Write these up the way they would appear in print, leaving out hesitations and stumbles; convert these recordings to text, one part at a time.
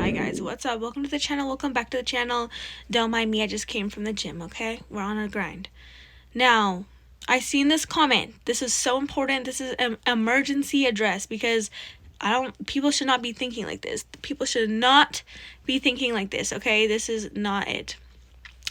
Hi guys, what's up? Welcome to the channel. Welcome back to the channel. Don't mind me, I just came from the gym, okay? We're on a grind. Now, I seen this comment. This is so important. This is an emergency address because people should not be thinking like this. People should not be thinking like this, okay? This is not it.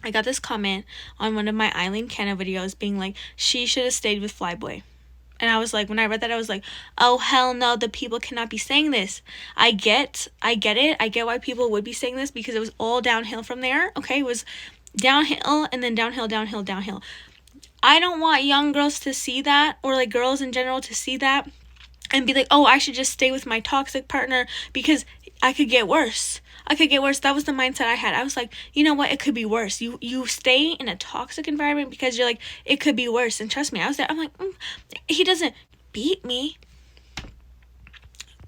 I got this comment on one of my Aileen Cano videos being like, she should have stayed with Flyboi. And I was like, when I read that, I was like, oh, hell no, the people cannot be saying this. I get it. I get why people would be saying this because it was all downhill from there. Okay, it was downhill and then downhill, downhill, downhill. I don't want young girls to see that, or like girls in general to see that and be like, oh, I should just stay with my toxic partner because I could get worse. That was the mindset I had. I was like, you know what? It could be worse. You stay in a toxic environment because you're like, it could be worse. And trust me, I was there. I'm like, he doesn't beat me.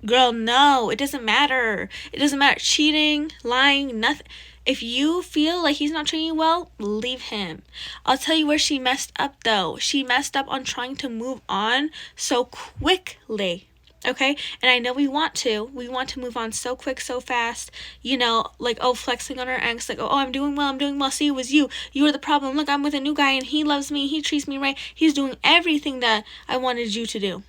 Girl, no, it doesn't matter. It doesn't matter. Cheating, lying, nothing. If you feel like he's not treating you well, leave him. I'll tell you where she messed up, though. She messed up on trying to move on so quickly. Okay, and I know we want to move on so quick, so fast, you know, like, oh, flexing on our ex, like, oh, I'm doing well, see, it was you were the problem, look, I'm with a new guy, and he loves me, he treats me right, he's doing everything that I wanted you to do.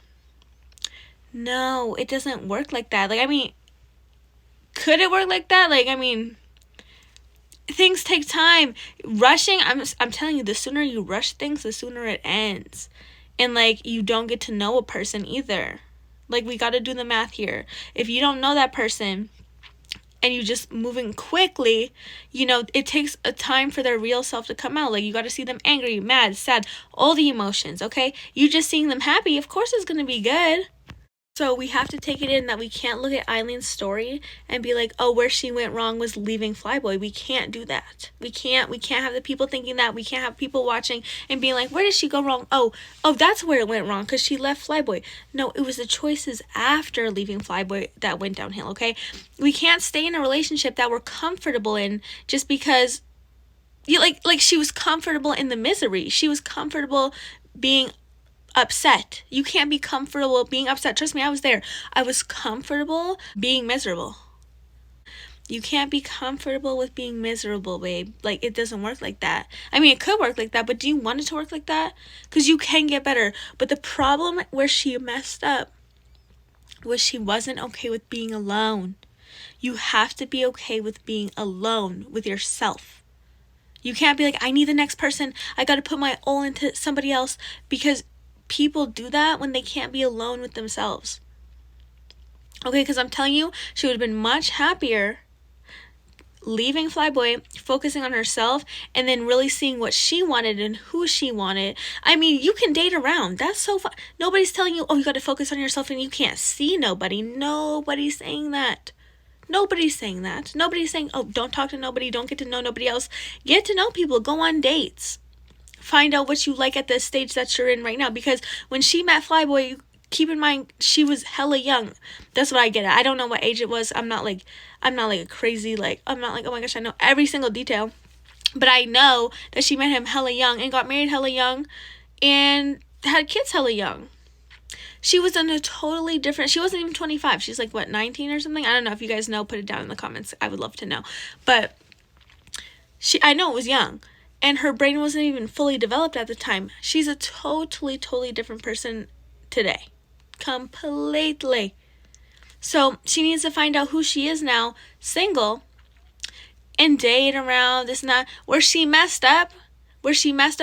No, it doesn't work like that. Like, I mean, could it work like that? Like, I mean, things take time. Rushing, I'm telling you, the sooner you rush things, the sooner it ends, and, like, you don't get to know a person either. Like, we got to do the math here. If you don't know that person and you just moving quickly, you know, it takes a time for their real self to come out. Like, you got to see them angry, mad, sad, all the emotions, okay? You just seeing them happy, of course it's going to be good. So we have to take it in that we can't look at Aileen's story and be like, oh, where she went wrong was leaving Flyboi. We can't do that. We can't have the people thinking that. We can't have people watching and being like, where did she go wrong? Oh, that's where it went wrong because she left Flyboi. No, it was the choices after leaving Flyboi that went downhill, okay? We can't stay in a relationship that we're comfortable in just because like she was comfortable in the misery. She was comfortable being upset. You can't be comfortable being upset. Trust me, I was there. I was comfortable being miserable. You can't be comfortable with being miserable, babe. Like, it doesn't work like that. I mean, it could work like that, but do you want it to work like that? Because you can get better. But the problem where she messed up was she wasn't okay with being alone. You have to be okay with being alone with yourself. You can't be like, I need the next person. I got to put my all into somebody else, because people do that when they can't be alone with themselves. Okay, because I'm telling you, she would have been much happier leaving Flyboi, focusing on herself, and then really seeing what she wanted and who she wanted. I mean, you can date around. That's so fun. Nobody's telling you, oh, you got to focus on yourself and you can't see nobody. Nobody's saying that. Nobody's saying that. Nobody's saying, oh, don't talk to nobody, don't get to know nobody else. Get to know people. Go on dates. Find out what you like at the stage that you're in right now. Because when she met Flyboi, keep in mind, she was hella young. That's what I get at. I don't know what age it was. I'm not like a crazy, like, I'm not like, oh my gosh, I know every single detail. But I know that she met him hella young and got married hella young and had kids hella young. She was in a totally different, she wasn't even 25. She's like, what, 19 or something? I don't know. If you guys know, put it down in the comments. I would love to know. But I know it was young. And her brain wasn't even fully developed at the time. She's a totally different person today. Completely. So she needs to find out who she is now, single, and date around this and that. Where she messed up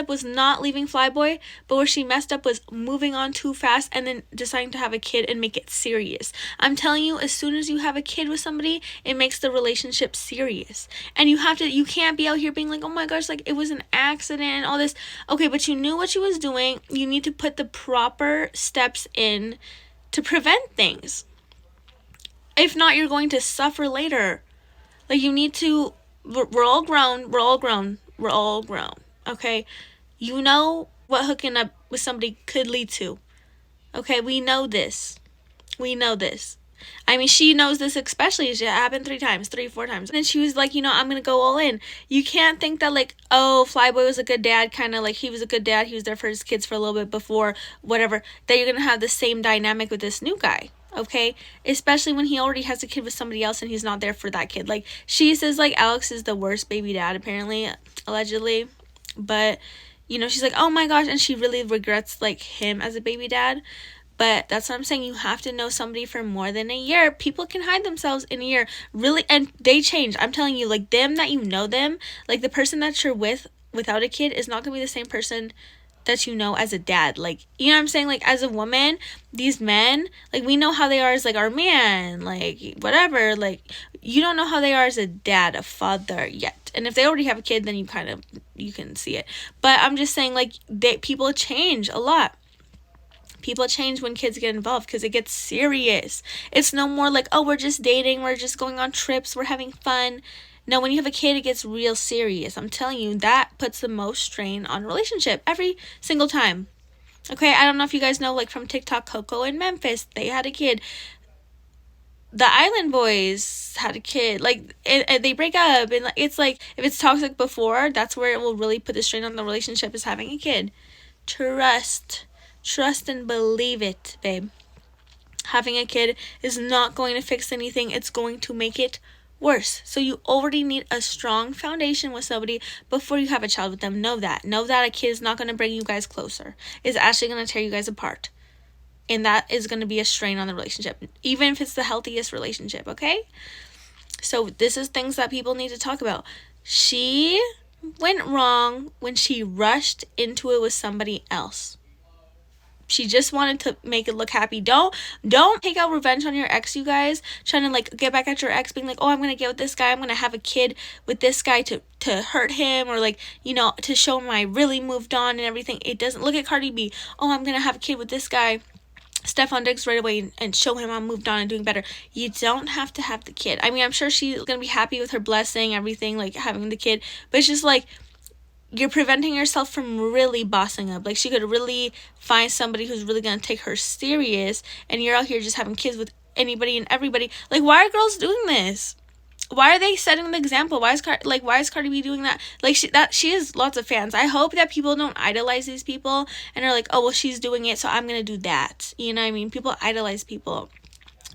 was not leaving Flyboi, but where she messed up was moving on too fast and then deciding to have a kid and make it serious. I'm telling you, as soon as you have a kid with somebody, it makes the relationship serious. And you can't be out here being like, oh my gosh, like, it was an accident and all this. Okay, but you knew what she was doing. You need to put the proper steps in to prevent things. If not, you're going to suffer later. Like, you need to, we're all grown. Okay, you know what hooking up with somebody could lead to. Okay, we know this. I mean, she knows this especially. It happened 4 times. And then she was like, I'm going to go all in. You can't think that, like, oh, Flyboi was a good dad, kind of like he was a good dad. He was there for his kids for a little bit before, whatever, that you're going to have the same dynamic with this new guy. okay? Especially when he already has a kid with somebody else and he's not there for that kid. Like, she says, like, Alex is the worst baby dad, apparently, allegedly. But, you know, she's like, oh my gosh, and she really regrets, like, him as a baby dad. But that's what I'm saying. You have to know somebody for more than a year. People can hide themselves in a year. Really, and they change. I'm telling you, like, them that you know them, like, the person that you're with without a kid is not going to be the same person that you know as a dad. Like, you know what I'm saying? Like, as a woman, these men, like, we know how they are as, like, our man, like, whatever. Like, you don't know how they are as a dad, a father yet. And if they already have a kid, then you can see it. But I'm just saying, like, people change a lot. People change when kids get involved because it gets serious. It's no more like, oh, we're just dating, we're just going on trips, we're having fun. No, when you have a kid, it gets real serious. I'm telling you, that puts the most strain on a relationship every single time. Okay, I don't know if you guys know, like, from TikTok, Coco and Memphis, they had a kid. The Island Boys had a kid. Like, they break up, and it's like, if it's toxic before, that's where it will really put the strain on the relationship, is having a kid. Trust and believe it, babe. Having a kid is not going to fix anything. It's going to make it worse. So you already need a strong foundation with somebody before you have a child with them. Know that. Know that a kid is not going to bring you guys closer. It's actually going to tear you guys apart. And that is going to be a strain on the relationship, even if it's the healthiest relationship, okay? So this is things that people need to talk about. She went wrong when she rushed into it with somebody else. She just wanted to make it look happy. Don't take out revenge on your ex, you guys. Trying to, like, get back at your ex, being like, oh, I'm gonna get with this guy, I'm gonna have a kid with this guy to hurt him, or, like, you know, to show him I really moved on and everything. It doesn't. Look at Cardi B. Oh, I'm gonna have a kid with this guy, Stefan Diggs, right away, and show him I'm moved on and doing better. You don't have to have the kid. I mean, I'm sure she's gonna be happy with her blessing, everything, like, having the kid, but it's just like, you're preventing yourself from really bossing up. Like, she could really find somebody who's really going to take her serious, and you're out here just having kids with anybody and everybody. Like, why are girls doing this? Why are they setting the example? Why is Cardi B doing that? Like, she has lots of fans. I hope that people don't idolize these people and are like, oh, well, she's doing it, so I'm going to do that. You know what I mean? People idolize people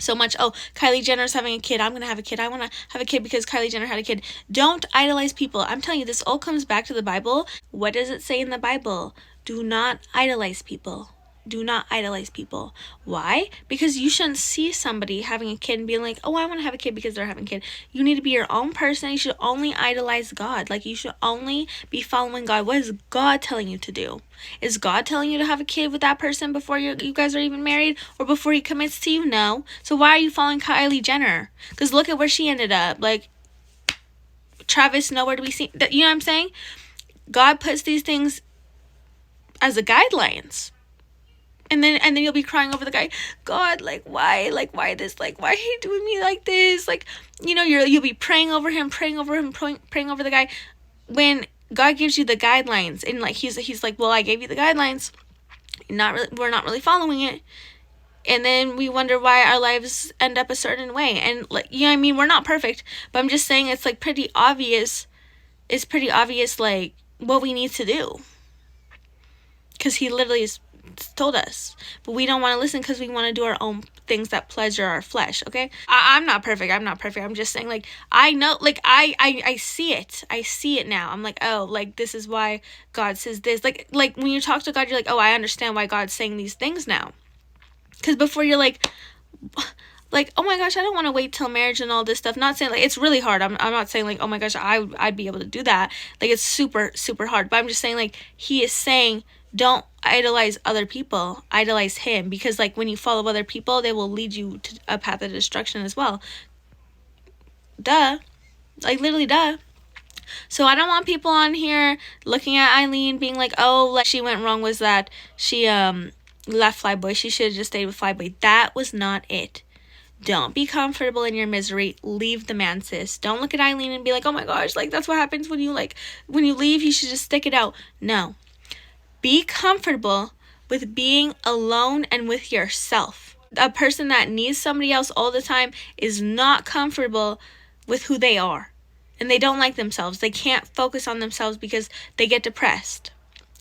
so much. Oh, Kylie Jenner's having a kid, I'm gonna have a kid. I want to have a kid because Kylie Jenner had a kid. Don't idolize people. I'm telling you, this all comes back to the Bible. What does it say in the Bible? Do not idolize people. Do not idolize people. Why? Because you shouldn't see somebody having a kid and being like, oh, I want to have a kid because they're having a kid. You need to be your own person. You should only idolize God. Like, you should only be following God. What is God telling you to do? Is God telling you to have a kid with that person before you guys are even married, or before he commits to you? No. So why are you following Kylie Jenner? Because look at where she ended up. Like, Travis, nowhere to be seen. You know what I'm saying? God puts these things as the guidelines. And then you'll be crying over the guy. God, like, why this? Like, why are you doing me like this? Like, you know, you'll be praying over him, praying over the guy. When God gives you the guidelines, and, like, he's like, well, I gave you the guidelines. We're not really following it. And then we wonder why our lives end up a certain way. And, like, you know what I mean? We're not perfect, but I'm just saying it's, like, pretty obvious. It's pretty obvious, like, what we need to do. Because he literally is told us, but we don't want to listen because we want to do our own things that pleasure our flesh. Okay, I'm not perfect. I'm just saying, like, I know, like, I see it now. I'm like, oh, like, this is why God says this. Like when you talk to God, you're like, oh, I understand why God's saying these things now. Because before, you're like, oh my gosh, I don't want to wait till marriage and all this stuff. Not saying, like, it's really hard. I'm not saying, like, oh my gosh, I'd be able to do that. Like, it's super, super hard. But I'm just saying, like, he is saying, don't idolize other people. Idolize him. Because, like, when you follow other people, they will lead you to a path of destruction as well. Duh. Like, literally, duh. So I don't want people on here looking at Aileen being like, oh, like, she went wrong was that she left Flyboi. She should have just stayed with Flyboi. That was not it. Don't be comfortable in your misery. Leave the man, sis. Don't look at Aileen and be like, oh my gosh, like, that's what happens when you leave, you should just stick it out. No. Be comfortable with being alone and with yourself. A person that needs somebody else all the time is not comfortable with who they are. And they don't like themselves. They can't focus on themselves because they get depressed.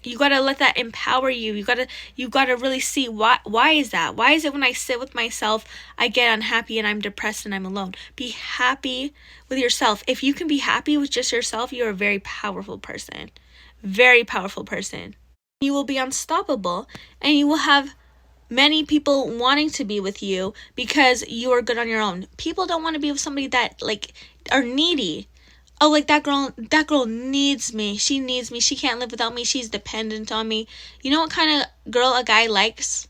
You gotta let that empower you. You gotta really see why is that? Why is it when I sit with myself I get unhappy and I'm depressed and I'm alone? Be happy with yourself. If you can be happy with just yourself, you're a very powerful person. Very powerful person. You will be unstoppable, and you will have many people wanting to be with you because you are good on your own. People don't want to be with somebody that like are needy. Oh, like that girl needs me. She needs me. She can't live without me. She's dependent on me. You know what kind of girl a guy likes?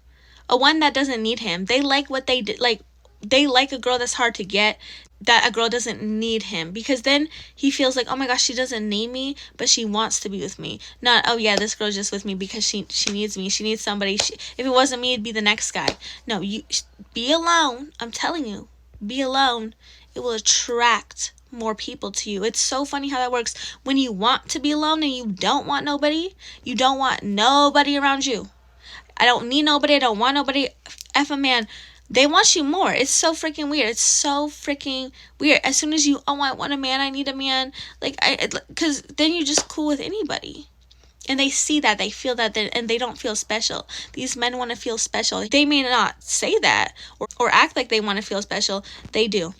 A one that doesn't need him. They like what they did. Like, they like a girl that's hard to get, that a girl doesn't need him, because then he feels like, oh my gosh, she doesn't need me, but she wants to be with me. Not, oh yeah, this girl's just with me because she needs me. She needs somebody. If it wasn't me, it'd be the next guy. No, you be alone. I'm telling you, be alone. It will attract more people to you. It's so funny how that works. When you want to be alone and you don't want nobody around you. I don't need nobody. I don't want nobody. F a man. They want you more. It's so freaking weird. It's so freaking weird. As soon as you, oh, I want a man, I need a man. Because then you're just cool with anybody. And they see that, they feel that, and they don't feel special. These men want to feel special. They may not say that or act like they want to feel special. They do.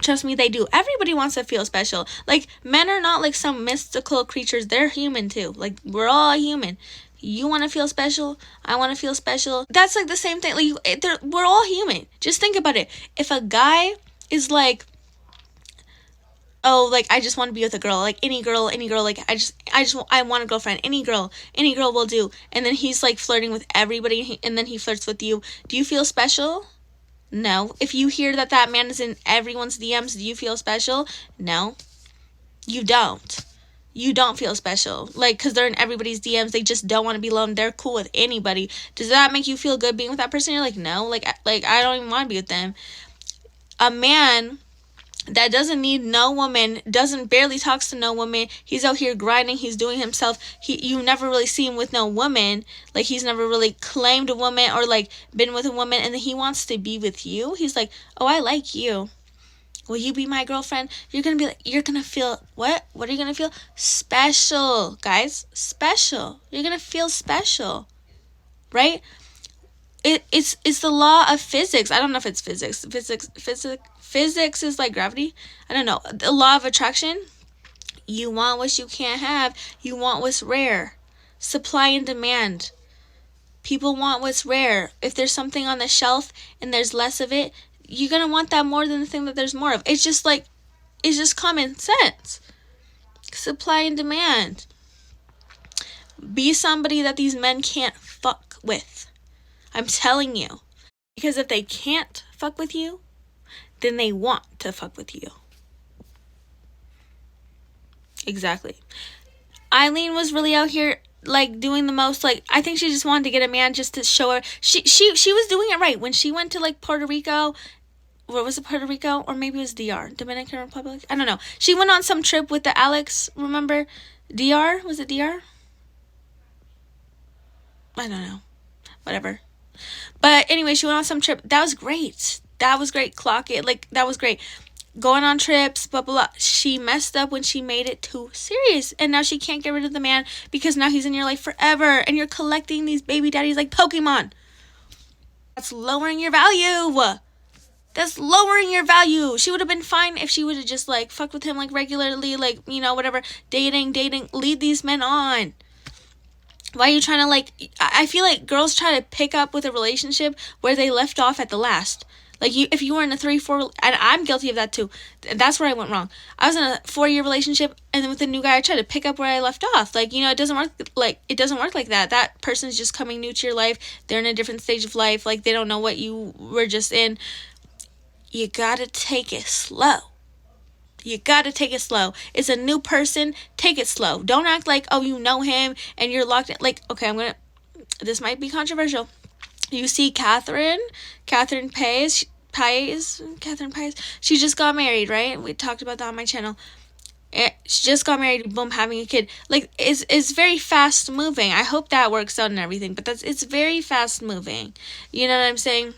Trust me, they do. Everybody wants to feel special. Like, men are not like some mystical creatures. They're human too. Like, we're all human. You want to feel special. I want to feel special. That's like the same thing. Like, we're all human. Just think about it. If a guy is like, oh, like, I just want to be with a girl. Like, any girl. Like, I want a girlfriend. Any girl will do. And then he's like flirting with everybody, and then he flirts with you. Do you feel special? No. If you hear that man is in everyone's DMs, do you feel special? No. You don't. You don't feel special. Like, because they're in everybody's DMs. They just don't want to be alone. They're cool with anybody. Does that make you feel good being with that person? You're like, no. Like I don't even want to be with them. A man that doesn't need no woman, barely talks to no woman, he's out here grinding, he's doing himself, you never really see him with no woman, like he's never really claimed a woman or like been with a woman, and then he wants to be with you. He's like, oh, I like you, will you be my girlfriend? You're gonna feel what are you gonna feel? Special, guys. Special. You're gonna feel special, right? It's the law of physics. I don't know if it's physics. Physics is like gravity. I don't know. The law of attraction. You want what you can't have. You want what's rare. Supply and demand. People want what's rare. If there's something on the shelf and there's less of it, you're going to want that more than the thing that there's more of. It's just common sense. Supply and demand. Be somebody that these men can't fuck with. I'm telling you. Because if they can't fuck with you, then they want to fuck with you. Exactly. Aileen was really out here like doing the most. Like, I think she just wanted to get a man just to show her. She was doing it right. When she went to like Puerto Rico, what was it, Puerto Rico? Or maybe it was DR, Dominican Republic? I don't know. She went on some trip with the Alex, remember? DR? Was it DR? I don't know. Whatever. But anyway, she went on some trip. That was great. Clock it. Like, that was great. Going on trips, blah, blah, blah. She messed up when she made it too serious. And now she can't get rid of the man because now he's in your life forever. And you're collecting these baby daddies like Pokemon. That's lowering your value. She would have been fine if she would have just like fucked with him like regularly, like, you know, whatever. Dating. Lead these men on. Why are you trying to like, I feel like girls try to pick up with a relationship where they left off at the last. Like, if you were in a 3-4, and I'm guilty of that too. That's where I went wrong. I was in a 4-year relationship, and then with a new guy, I tried to pick up where I left off. Like, you know, it doesn't work like that. That person's just coming new to your life. They're in a different stage of life. Like, they don't know what you were just in. You gotta take it slow. It's a new person. Take it slow. Don't act like, oh, you know him and you're locked in. Like, okay, this might be controversial. You see Catherine Paez. She just got married, right? We talked about that on my channel. She just got married, boom, having a kid. Like, it's very fast moving. I hope that works out and everything, but it's very fast moving. You know what I'm saying?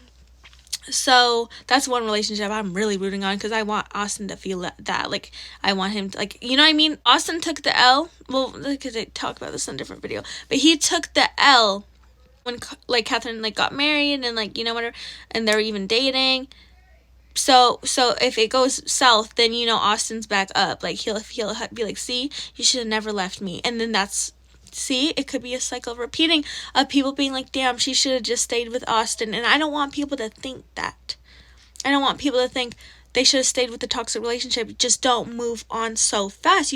So that's one relationship I'm really rooting on, because I want Austin to feel that. Like, I want him to, like, you know what I mean? Austin took the L. Well, because I talk about this in a different video. But he took the L when, like, Catherine, like, got married and, like, you know, whatever. And they were even dating. So if it goes south, then, you know, Austin's back up. Like, he'll be like, see, you should have never left me. And then see, it could be a cycle repeating of people being like, damn, she should have just stayed with Austin. And I don't want people to think that. I don't want people to think they should have stayed with the toxic relationship. Just don't move on so fast.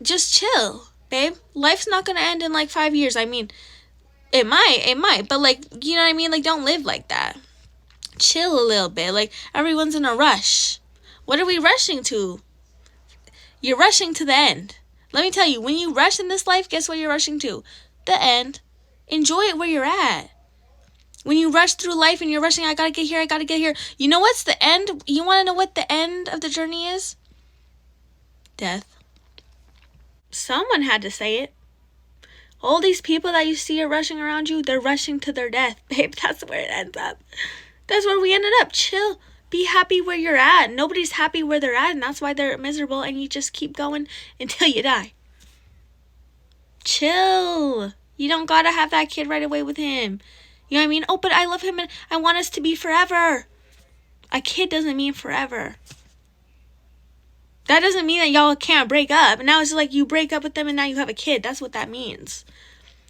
Just chill, babe. Life's not gonna end in like 5 years. I mean, it might, but, like, you know what I mean? Like, don't live like that. Chill a little bit. Like, everyone's in a rush. What are we rushing to? You're rushing to the end. Let me tell you, when you rush in this life, guess what you're rushing to? The end. Enjoy it where you're at. When you rush through life and you're rushing, I gotta get here. You know what's the end? You wanna know what the end of the journey is? Death. Someone had to say it. All these people that you see are rushing around you, they're rushing to their death. Babe, that's where it ends up. That's where we ended up. Chill. Be happy where you're at. Nobody's happy where they're at, and that's why they're miserable, and you just keep going until you die. Chill. You don't gotta have that kid right away with him. You know what I mean? Oh, but I love him and I want us to be forever. A kid doesn't mean forever. That doesn't mean that y'all can't break up. Now it's like you break up with them and now you have a kid. That's what that means.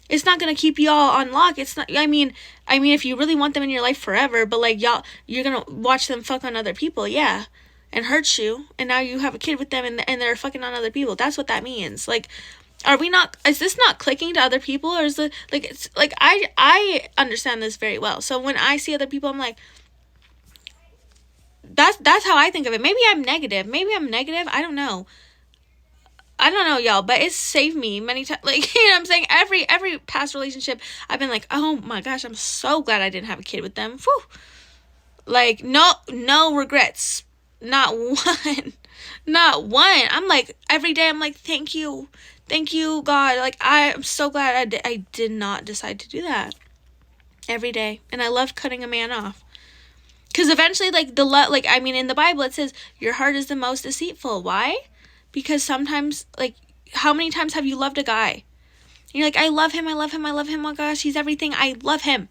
It's not gonna keep y'all on lock. It's not. I mean, if you really want them in your life forever, but, like, you're gonna watch them fuck on other people, yeah, and hurt you, and now you have a kid with them, and they're fucking on other people. That's what that means. Like, are we not? Is this not clicking to other people, or is it like it's like I understand this very well. So when I see other people, I'm like, that's how I think of it. Maybe I'm negative. I don't know. Y'all, but it's saved me many times. Like, you know what I'm saying? Every past relationship, I've been like, oh my gosh, I'm so glad I didn't have a kid with them. Whew. Like, no regrets. Not one. Not one. I'm like, every day I'm like, thank you, God. Like, I'm so glad I did not decide to do that. Every day. And I love cutting a man off. Because eventually, like, in the Bible, it says, your heart is the most deceitful. Why? Because sometimes, like, how many times have you loved a guy? And you're like, I love him. Oh my gosh, he's everything. I love him.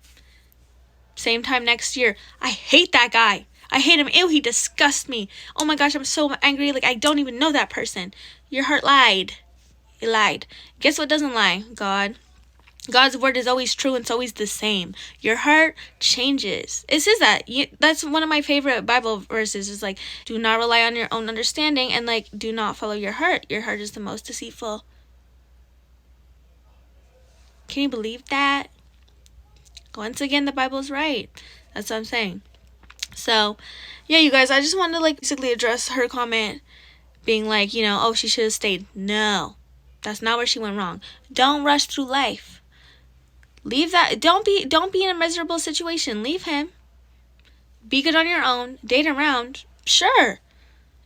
Same time next year, I hate that guy. I hate him. Ew, he disgusts me. Oh my gosh, I'm so angry. Like, I don't even know that person. Your heart lied. It lied. Guess what doesn't lie? God. God's word is always true, and it's always the same. Your heart changes. It says that. That's one of my favorite Bible verses. Is like, do not rely on your own understanding, and, like, do not follow your heart. Your heart is the most deceitful. Can you believe that? Once again, the Bible's right. That's what I'm saying. So, yeah, you guys, I just wanted to, like, basically address her comment being like, you know, oh, she should have stayed. No, that's not where she went wrong. Don't rush through life. Leave that. Don't be in a miserable situation. Leave him. Be good on your own. Date around. Sure.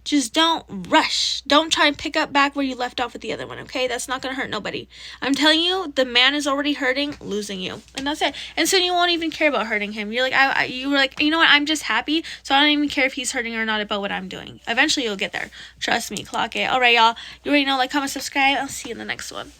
Just don't rush. Don't try and pick up back where you left off with the other one, okay? That's not going to hurt nobody. I'm telling you, the man is already hurting, losing you. And that's it. And so you won't even care about hurting him. You're like, you were like, you know what? I'm just happy, so I don't even care if he's hurting or not about what I'm doing. Eventually, you'll get there. Trust me. Clock it. All right, y'all. You already know. Like, comment, subscribe. I'll see you in the next one.